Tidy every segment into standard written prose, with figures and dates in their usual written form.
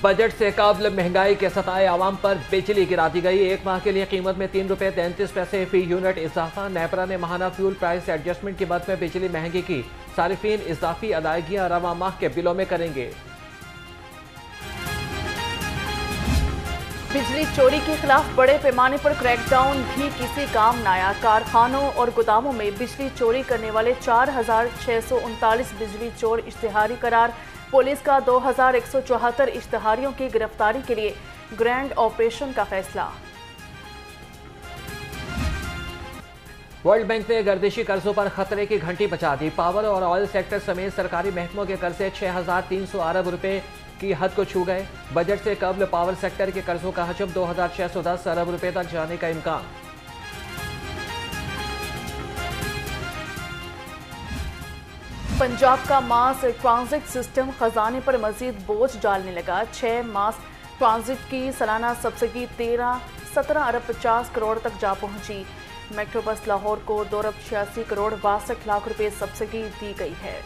Budget से कबल महंगाई के सताए आवाम पर बिजली गिरा दी गई। एक माह के लिए कीमत में ₹3.33 फी यूनिट इजाफा। नेपरा ने माहाना फ्यूल प्राइस एडजस्टमेंट के बाद में बिजली महंगी की। सारिफीन इजाफी अदायगियां रवा माह के बिलों में करेंगे। बिजली चोरी के खिलाफ बड़े पैमाने पर क्रैकडाउन भी किसी काम न आया। कारखानों और गोदामों में बिजली चोरी करने वाले 4,639 बिजली चोर इश्तिहारी करार। पुलिस का 2,174 इश्तिहारियों की गिरफ्तारी के लिए ग्रैंड ऑपरेशन का फैसला। वर्ल्ड बैंक ने गर्दिशी कर्जों पर खतरे की घंटी बजा दी। पावर और ऑयल सेक्टर समेत सरकारी महकमों के कर्जे 6,300 अरब रुपए की हद को छू गए। बजट से कबल पावर सेक्टर के कर्जों का हजम 2,610 अरब रुपए तक जाने का इम्कान। पंजाब का मास ट्रांजिट सिस्टम खजाने पर मजीद बोझ डालने लगा। 6 मास ट्रांजिट की सालाना सब्सिडी 17 अरब 50 करोड़ तक जा पहुंची। मेट्रो बस लाहौर को 2 अरब 86 करोड़ 62 लाख रुपए सब्सिडी दी गई है।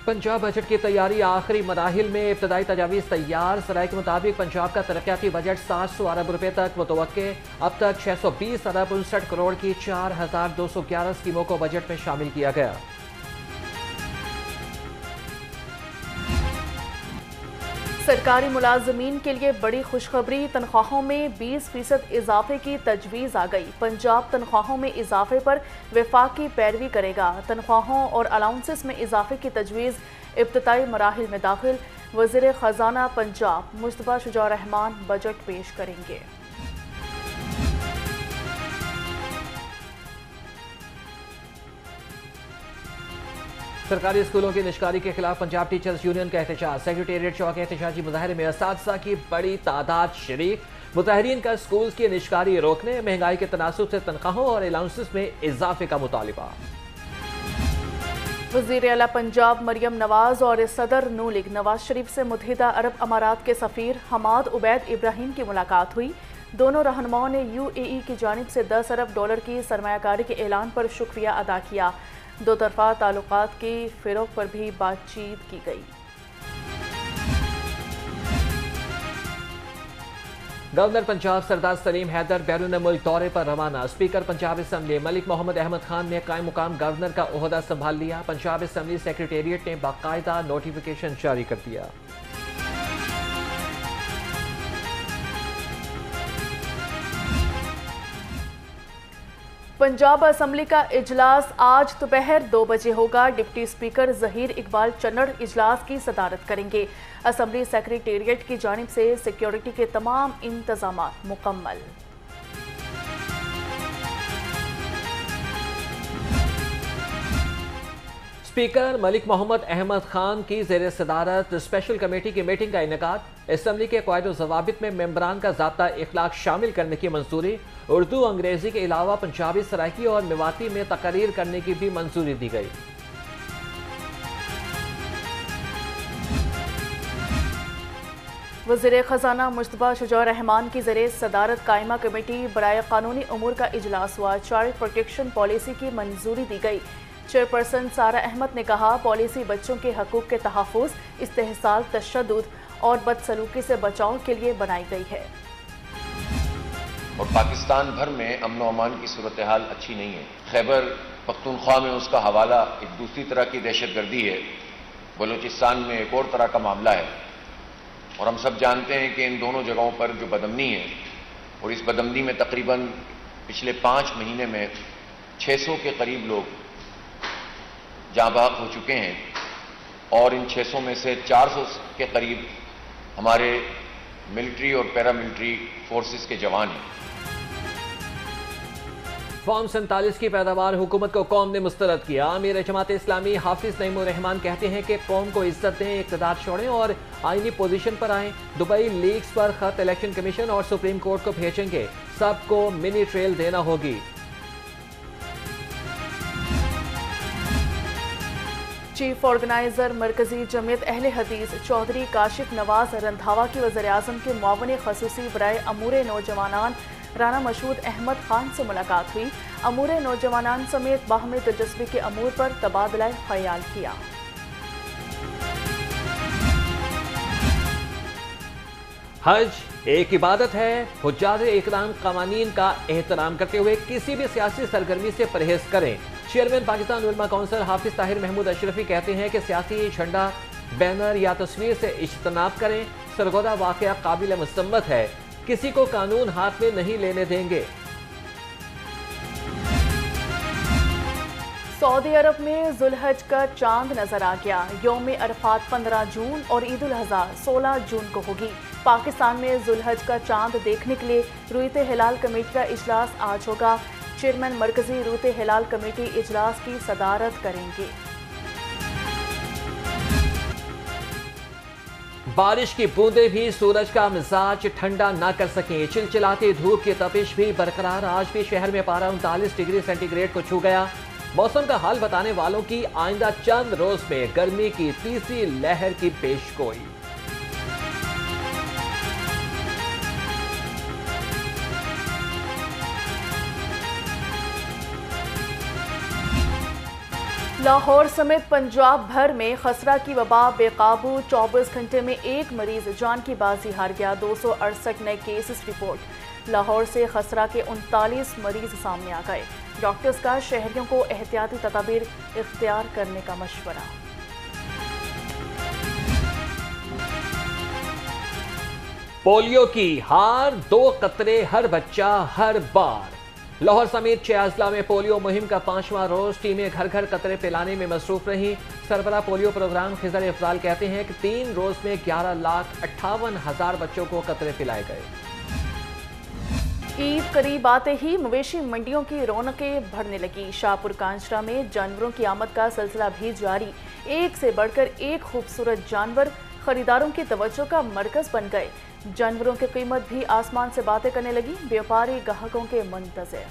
पंजाब बजट की तैयारी आखिरी मराहिल में। इब्तदाई तजावीज़ तैयार। सराय के मुताबिक पंजाब का तरक्याती बजट 700 अरब रुपए तक मुतवक्के। अब तक 620 अरब 59 करोड़ की 4,211 स्कीमों को बजट में शामिल किया गया। सरकारी मुलाजमीन के लिए बड़ी खुशखबरी। तनख्वाहों में 20% इजाफे की तजवीज़ आ गई। पंजाब तनख्वाहों में इजाफे पर वफाकी पैरवी करेगा। तनख्वाहों और अलाउंसेस में इजाफे की तजवीज़ इब्तदाई मराहिल में दाखिल। वज़ीर ख़जाना पंजाब मुस्तफ़ा शुजा रहमान बजट पेश करेंगे। सरकारी स्कूलों की निष्कारी के खिलाफ पंजाब टीचर्स यूनियन का एहतजाज। सेक्रेटेरिएट चौक एहतजाजी मुजाहरे में असातिज़ा की बड़ी तादाद शरीक। मुताहरीन का स्कूल की निष्कारी रोकने, महंगाई के तनासुब से तनख्वाहों और अलाउंसेस में इजाफे का मुतालिबा। वज़ीर आला पंजाब मरियम नवाज और सदर नू लीग नवाज शरीफ से मुत्तहिदा अरब अमारात के सफ़ीर हमाद उबैद इब्राहिम की मुलाकात हुई। दोनों रहनुमाओं ने UAE की जानिब से $10 अरब की सरमायाकारी के ऐलान पर शुक्रिया अदा किया। दो तरफा ताल्लुकात की फ़िरोग पर भी बातचीत की गई। गवर्नर पंजाब सरदार सलीम हैदर बैरून मुल्क दौरे पर रवाना। स्पीकर पंजाब असम्बली मलिक मोहम्मद अहमद खान ने कायम मुकाम गवर्नर का ओहदा संभाल लिया। पंजाब असम्बली सेक्रेटेरिएट ने बाकायदा नोटिफिकेशन जारी कर दिया। पंजाब असम्बली का इजलास आज दोपहर 2 बजे होगा। डिप्टी स्पीकर ज़हीर इकबाल चन्नड़ इजलास की सदारत करेंगे। असम्बली सेक्रेटेरिएट की जानिब से सिक्योरिटी के तमाम इंतजामात मुकम्मल। स्पीकर मलिक मोहम्मद अहमद खान की ज़ेर सदारत स्पेशल कमेटी की मीटिंग का इनेकाद। असम्बली के क़वायद ज़वाबित में मेंबरान का ज़ाब्ता इखलाक शामिल करने की मंजूरी। उर्दू अंग्रेजी के अलावा पंजाबी, सराइकी और मेवाती में तकरीर करने की भी मंजूरी दी गई। वज़ीर ख़जाना मुस्तफ़ा शुजा रहमान की ज़रिए सदारत कायमा कमेटी बराए कानूनी उमूर का इजलास हुआ। चाइल्ड प्रोटेक्शन पॉलिसी की मंजूरी दी गई। चेयरपर्सन सारा अहमद ने कहा, पॉलिसी बच्चों के हकूक़ के तहफ़्फ़ुज़, इस्तेहसाल, तशद्दुद और बदसलूकी से बचाव के लिए बनाई गई है। और पाकिस्तान भर में अमन व अमान की सूरत हाल अच्छी नहीं है। खैबर पख्तूनख्वा में उसका हवाला एक दूसरी तरह की दहशतगर्दी है। बलूचिस्तान में एक और तरह का मामला है। और हम सब जानते हैं कि इन दोनों जगहों पर जो बदअमनी है, और इस बदअमनी में तकरीबन पिछले 5 महीने में 600 के करीब लोग जाँ बहक हो चुके हैं। और इन 600 में से 400 के करीब हमारे मिलिट्री और पैरामिलिट्री फोर्सेस के जवान हैं। फॉर्म 47 की पैदावार हुकूमत को कौम ने मुस्तरद किया। अमीर जमात इस्लामी हाफिज नईमुर रहमान कहते हैं कि कौम को इज्जत दें, इक़्तिदार छोड़ें और आईनी पोजीशन पर आएं। दुबई लीक्स पर खत इलेक्शन कमीशन और सुप्रीम कोर्ट को भेजेंगे। सबको मिनी ट्रेल देना होगी। चीफ ऑर्गेनाइजर मरकजी जमीयत अहले हदीस चौधरी काशिफ नवाज रंधावा की वज़ीर आज़म के मुआवन ख़ुसूसी बराए अमूर नौजवानान राना मशहूद अहमद खान से मुलाकात हुई। अमूर नौजवानान समेत बाहमी दिलचस्पी के अमूर पर तबादला ख्याल किया। हज एक इबादत है। हुज्जाज इकराम कवानीन का एहतराम करते हुए किसी भी सियासी सरगर्मी से परहेज करें। चेयरमैन पाकिस्तान उलमा काउंसिल हाफिज ताहिर महमूद अशरफी कहते हैं कि सियासी झंडा, बैनर या तस्वीर से इज्तनाब करें। सरगोदा वाकया काबिल मुसम्मत है, किसी को कानून हाथ में नहीं लेने देंगे। सऊदी अरब में जुल्हज का चांद नजर आ गया। यौम अरफात 15 जून और ईद उल अज़हा 16 जून को होगी। पाकिस्तान में जुल्हज का चांद देखने के लिए रूयत हिलाल कमेटी का इजलास आज होगा। चेयरमैन मरकजी रूयत हिलाल कमेटी इजलास की सदारत करेंगे। बारिश की बूंदें भी सूरज का मिजाज ठंडा ना कर सकें। चिलचिलाती धूप की तपिश भी बरकरार। आज भी शहर में पारा 39 डिग्री सेंटीग्रेड को छू गया। मौसम का हाल बताने वालों की आइंदा चंद रोज में गर्मी की तीसरी लहर की पेशगोई। लाहौर समेत पंजाब भर में खसरा की वबा बेकाबू। 24 घंटे में एक मरीज जान की बाजी हार गया। 268 नए केसेस रिपोर्ट। लाहौर से खसरा के 39 मरीज सामने आ गए। डॉक्टर्स का शहरियों को एहतियाती तदाबीर इख्तियार करने का मशवरा। पोलियो की हार, 2 कतरे हर बच्चा हर बार। लाहौर समेत 6 अजला में पोलियो मुहिम का 5वां रोज। टीमें घर घर कतरे पिलाने में मसरूफ रही। सरबरा पोलियो प्रोग्राम खिजर इफजाल कहते हैं कि 3 रोज में 11,58,000 बच्चों को कतरे पिलाए गए। ईद करीब आते ही मवेशी मंडियों की रौनकें बढ़ने लगी। शाहपुर कांचरा में जानवरों की आमद का सिलसिला भी जारी। एक से बढ़कर एक खूबसूरत जानवर खरीदारों की तवज्जो का मरकज बन गए। जानवरों की कीमत भी आसमान से बातें करने लगी। व्यापारी ग्राहकों के मुंतज़िर।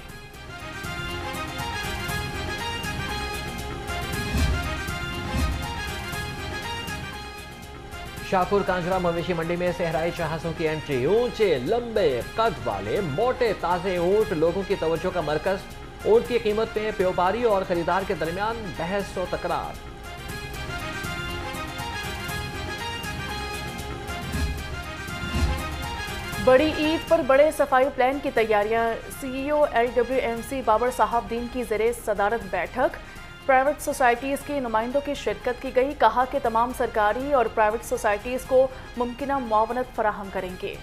शाहपुर कांजरा मवेशी मंडी में सहराई जहाजों की एंट्री। ऊंचे लंबे कद वाले मोटे ताजे ऊंट लोगों की तवज्जो का मरकज। ऊंट की कीमत में व्यापारी और खरीदार के दरमियान बहस और तकरार। बड़ी ईद पर बड़े सफाई प्लान की तैयारियां। सीईओ LWMC बाबर साहब दीन की ज़रिए सदारत बैठक। प्राइवेट सोसाइटीज़ के नुमाइंदों की शिरकत की गई। कहा कि तमाम सरकारी और प्राइवेट सोसाइटीज़ को मुमकिना मुआवनत फराहम करेंगे।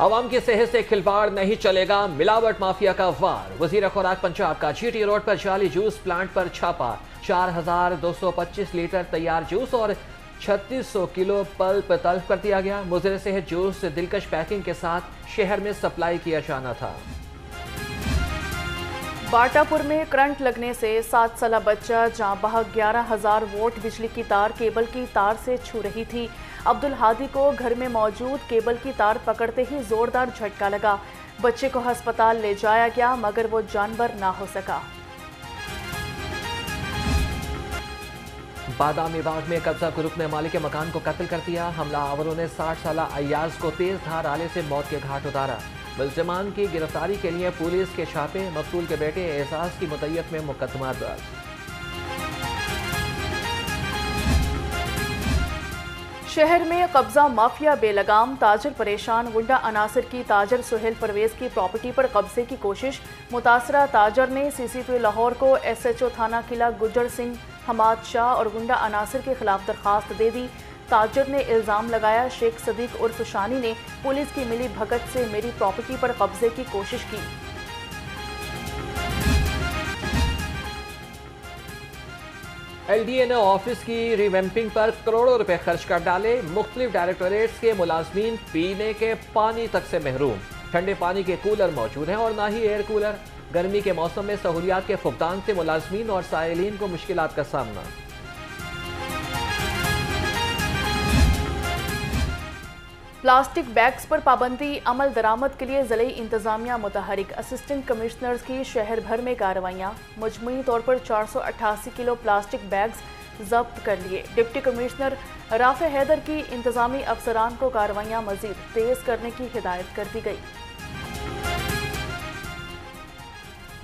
आवाम की सेहत से खिलवाड़ नहीं चलेगा, मिलावट माफिया का वार। वजीर खुराक पंजाब का GT रोड पर जाली जूस प्लांट पर छापा। 4,225 लीटर तैयार जूस और 3600 किलो पल्प तल्फ कर दिया गया। मुज़र सेहत जूस दिलकश पैकिंग के साथ शहर में सप्लाई किया जाना था। बाटापुर में करंट लगने से 7 साला बच्चा जाँ बहक। 11,000 वोल्ट बिजली की तार केबल की तार से छू रही थी। अब्दुल हादी को घर में मौजूद केबल की तार पकड़ते ही जोरदार झटका लगा। बच्चे को अस्पताल ले जाया गया मगर वो जानवर ना हो सका। बादामी बाग में कब्जा ग्रुप ने मालिक के मकान को कत्ल कर दिया। हमलावरों ने 60 साला अय्याज को तेज धार आले से मौत के घाट उतारा। मुल्जिमान की गिरफ्तारी के लिए पुलिस के छापे। मकतूल के बेटे एजाज की मुद्दत में मुकदमा दर्ज। शहर में कब्जा माफिया बेलगाम। ताजर परेशान। गुंडा अनासर की ताजर सुहेल परवेज की प्रॉपर्टी पर कब्जे की कोशिश। मुतासरा ताजर ने CCP लाहौर को SHO थाना किला गुज्जर सिंह, हमाद शाह और गुंडा अनासर के खिलाफ दरखास्त दे दी। ताजर ने इल्ज़ाम लगाया शेख सदीक उर्फ शानी ने पुलिस की मिली भगत से मेरी प्रॉपर्टी पर कब्जे की कोशिश की। LDA ने ऑफिस की रिवैम्पिंग पर करोड़ों रुपए खर्च कर डाले। मुख्तलिफ डायरेक्टोरेट्स के मुलाजमीन पीने के पानी तक से महरूम। ठंडे पानी के कूलर मौजूद हैं और ना ही एयर कूलर। गर्मी के मौसम में सहूलियात के फुकदान से मुलाजमीन और साइलिन को मुश्किलात का सामना। प्लास्टिक बैग्स पर पाबंदी अमल दरामद के लिए ज़िले इंतजामिया मुतहरिक। असिस्टेंट कमिश्नर्स की शहर भर में कार्रवाइयाँ। मजमूई तौर पर 488 किलो प्लास्टिक बैग्स जब्त कर लिए। डिप्टी कमिश्नर राफे हैदर की इंतजामी अफसरान को कार्रवाइयां मजीद तेज करने की हिदायत कर दी गई।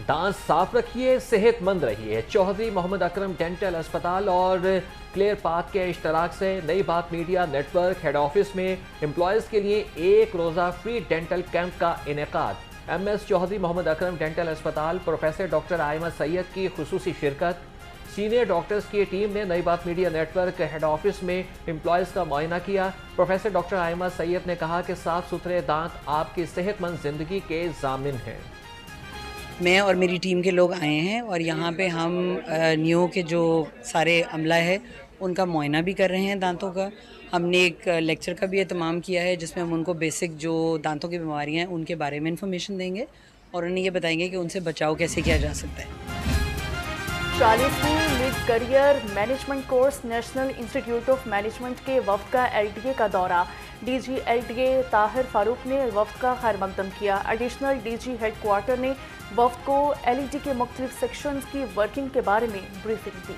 दांत साफ रखिए, सेहतमंद रहिए। चौधरी मोहम्मद अकरम डेंटल अस्पताल और क्लियर पाथ के इश्तराक से नई बात मीडिया नेटवर्क हेड ऑफिस में एम्प्लॉयज़ के लिए एक रोज़ा फ्री डेंटल कैंप का इनेकाद। MS चौधरी मोहम्मद अकरम डेंटल अस्पताल प्रोफेसर डॉक्टर आयमा सैयद की खुसूसी शिरकत। सीनियर डॉक्टर्स की टीम ने नई बात मीडिया नेटवर्क हेड ऑफिस में एम्प्लॉयज़ का मुआयना किया। प्रोफेसर डॉक्टर आयमा सैयद ने कहा कि साफ सुथरे दांत आपकी सेहतमंद जिंदगी के जामिन हैं। मैं और मेरी टीम के लोग आए हैं और यहाँ पे हम नियो के जो सारे अमला है उनका मुआयना भी कर रहे हैं दांतों का। हमने एक लेक्चर का भी एहतमाम किया है जिसमें हम उनको बेसिक जो दांतों की बीमारियां हैं उनके बारे में इंफॉर्मेशन देंगे और उन्हें ये बताएंगे कि उनसे बचाव कैसे किया जा सकता है। 40वीं mid career management course national institute of management के वफ्द का LDA का दौरा। DG LDA ताहिर फारूक ने वफ्द का खैर मकदम किया। एडिशनल DG हेडक्वार्टर ने वफ्द को LED के मुख्तलिफ सेक्शंस की वर्किंग के बारे में ब्रीफिंग दी।